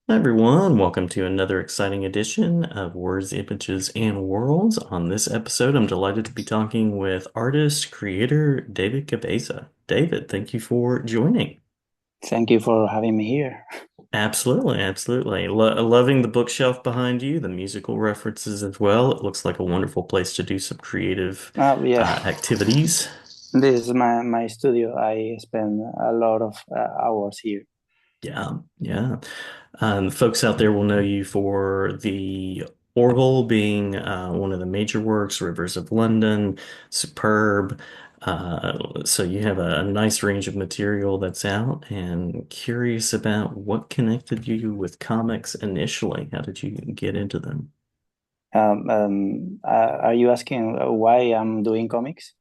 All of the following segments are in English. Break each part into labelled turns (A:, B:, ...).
A: Hi everyone, welcome to another exciting edition of Words, Images, and Worlds. On this episode, I'm delighted to be talking with artist, creator David Cabeza. David, thank you for joining.
B: Thank you for having me here.
A: Absolutely, absolutely. Loving the bookshelf behind you, the musical references as well. It looks like a wonderful place to do some creative
B: Yeah,
A: activities.
B: this is my studio. I spend a lot of hours here.
A: Yeah, yeah. Folks out there will know you for the Orville being one of the major works, Rivers of London, superb. So you have a nice range of material that's out, and curious about what connected you with comics initially. How did you get into them?
B: Are you asking why I'm doing comics?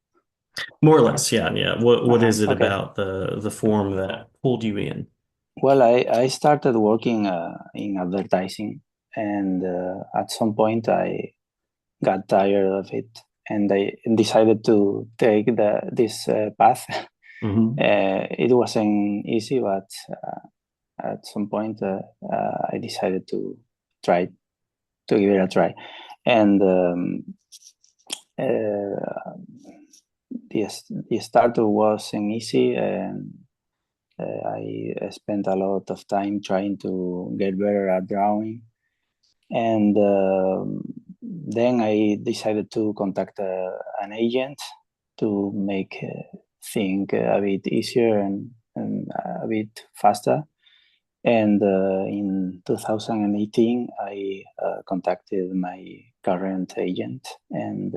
A: More or less, yeah, yeah. What is it
B: Okay.
A: about the form that pulled you in?
B: Well, I started working in advertising, and at some point I got tired of it, and I decided to take this path.
A: Hmm.
B: It wasn't easy, but at some point I decided to try to give it a try. And uh, the start wasn't easy, and I spent a lot of time trying to get better at drawing. And then I decided to contact an agent to make things a bit easier and a bit faster. And in 2018, I contacted my current agent, and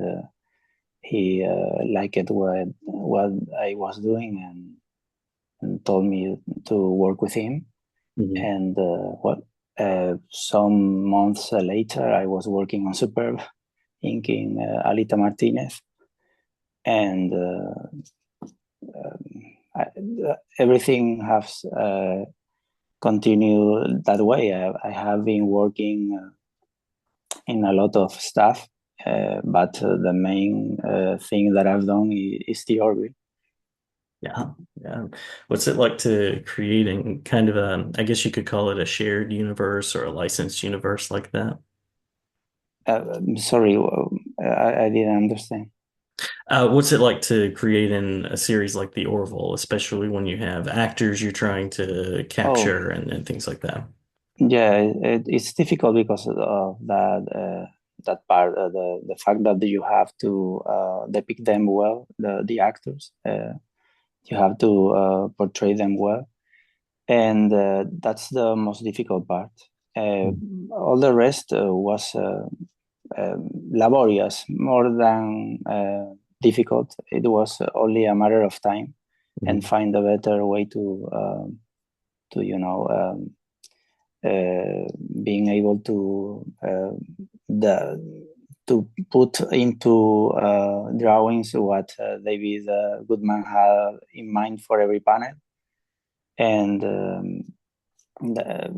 B: he liked what I was doing and told me to work with him.
A: Hmm.
B: And some months later, I was working on Superb, inking Alita Martinez, and everything has continued that way. I have been working in a lot of stuff, but the main thing that I've done is the orbit.
A: Yeah, yeah. What's it like to creating kind of I guess you could call it a shared universe or a licensed universe like that?
B: Sorry, I didn't understand.
A: What's it like to create in a series like The Orville, especially when you have actors you're trying to
B: Oh,
A: capture and things like that?
B: yeah, it's difficult because of that part, the fact that you have to depict them well, the actors. You have to portray them well, and that's the most difficult part. Uh, all the rest was laborious more than difficult. It was only a matter of time and
A: Mhm.
B: find a better way to uh, being able the to put into drawings what David Goodman had in mind for every panel, and the,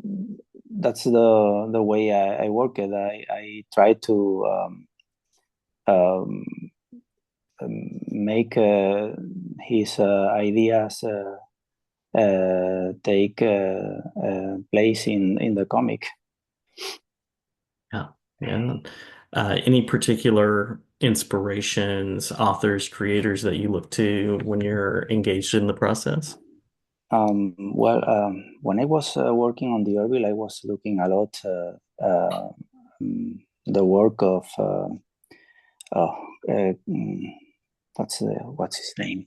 B: that's the way I work it. I try to um, make his ideas take place in the comic.
A: Yeah, yeah. Any particular inspirations, authors, creators that you look to when you're engaged in the process?
B: When I was working on the Orville, I was looking a lot the work of oh, uh, mm, what's his name?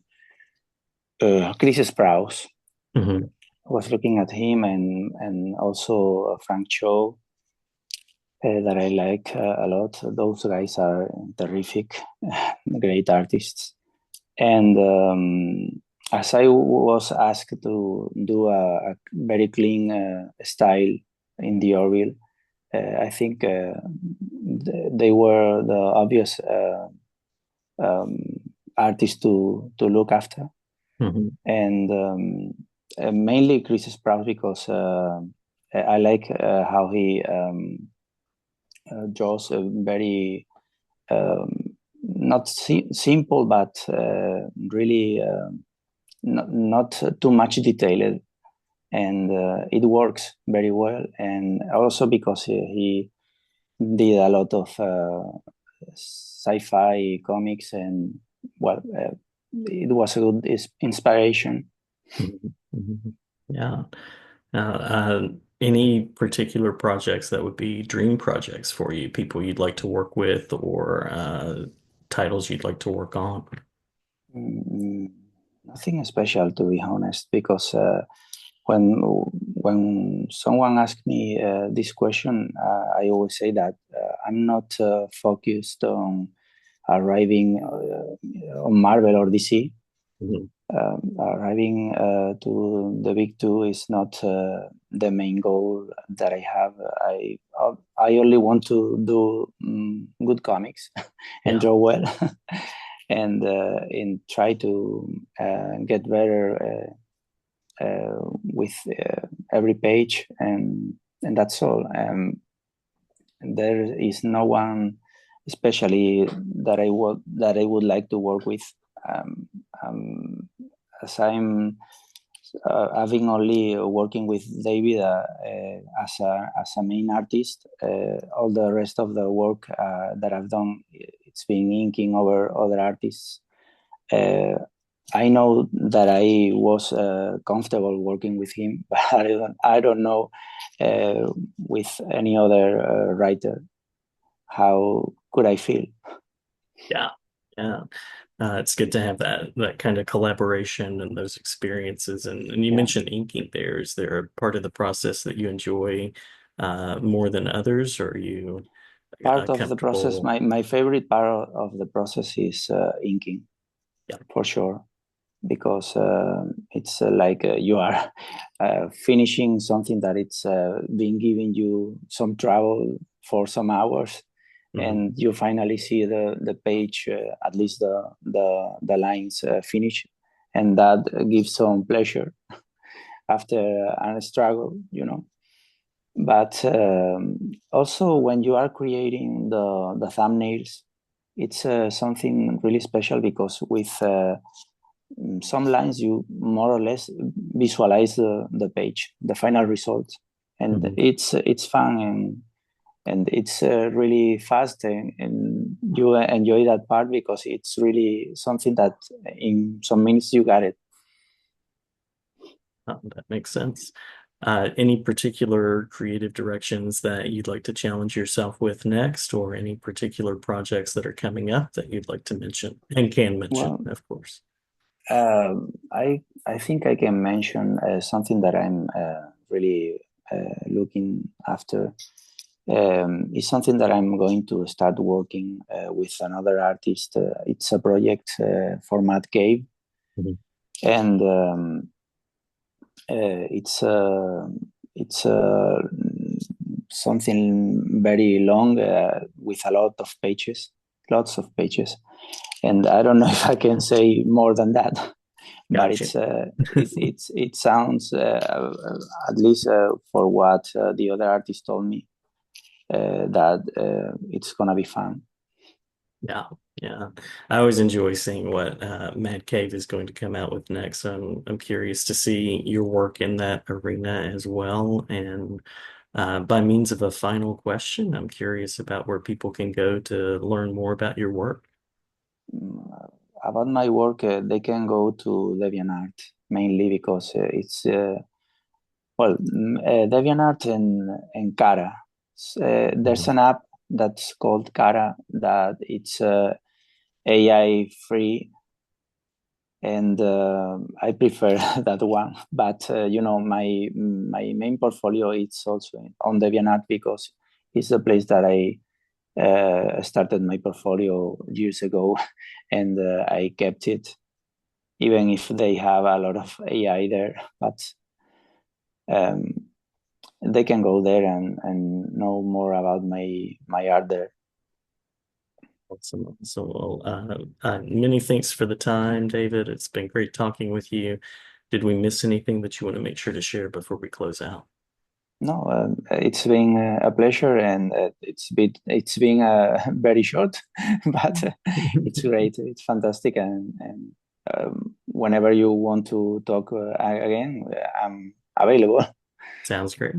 B: Chris Sprouse.
A: Hmm.
B: I was looking at him and also Frank Cho that I like a lot. Those guys are terrific, great artists. And as I was asked to do a very clean style in the Orville, I think they were the obvious um, artists to look after,
A: Hmm.
B: and mainly Chris Sprouse because I like how he draws a very not simple but really not too much detailed and it works very well. And also because he did a lot of sci-fi comics, and well, it was a good inspiration.
A: Mhm. Mhm. Yeah. Any particular projects that would be dream projects for you, people you'd like to work with, or titles you'd like to work on?
B: Mm, Nothing special, to be honest, because when someone asks me this question, I always say that I'm not focused on arriving on Marvel or DC.
A: Mhm.
B: Arriving to the big two is not the main goal that I have. I only want to do good comics and
A: Yeah.
B: draw well, and try to get better with every page, and that's all. There is no one, especially that I would like to work with. Um, um, as I'm having only working with David as a main artist, all the rest of the work that I've done, it's been inking over other artists. Uh, I know that I was comfortable working with him, but I don't know with any other writer how could I feel.
A: Yeah. Yeah. It's good to have that kind of collaboration and those experiences. And you
B: Yeah,
A: mentioned inking there. Is there a part of the process that you enjoy more than others, or are you
B: part of the process.
A: comfortable?
B: My favorite part of the process is inking,
A: Yeah.
B: for sure, because it's like you are finishing something that it's been giving you some trouble for some hours,
A: Mhm.
B: and you finally see the page, at least the lines finish, and that gives some pleasure after a struggle, you know. But also when you are creating the thumbnails, it's something really special, because with some lines you more or less visualize the page, the final result, and
A: Mhm.
B: it's fun, and it's really fast, and you enjoy that part because it's really something that in some minutes you got it.
A: That makes sense. Any particular creative directions that you'd like to challenge yourself with next, or any particular projects that are coming up that you'd like to mention and can mention,
B: Well,
A: of course.
B: I think I can mention something that I'm really looking after. Is something that I'm going to start working with another artist. It's a project for Matt Cave,
A: Mhm.
B: and it's something very long with a lot of pages, lots of pages, and I don't know if I can say more than that, but
A: Gotcha.
B: it sounds at least for what the other artist told me that it's gonna be fun.
A: Yeah, yeah. I always enjoy seeing what Mad Cave is going to come out with next. So I'm curious to see your work in that arena as well. And by means of a final question, I'm curious about where people can go to learn more about your work.
B: About my work, they can go to DeviantArt mainly because it's DeviantArt and Cara. There's
A: Mhm.
B: an app that's called Cara that it's AI free, and I prefer that one. But my main portfolio is also on DeviantArt because it's the place that I started my portfolio years ago, and I kept it, even if they have a lot of AI there. But um, they can go there and know more about my art there.
A: Awesome. So, well, many thanks for the time, David. It's been great talking with you. Did we miss anything that you want to make sure to share before we close out?
B: No, it's been a pleasure, and it's been very short, but it's great. It's fantastic, and whenever you want to talk again, available.
A: Sounds great.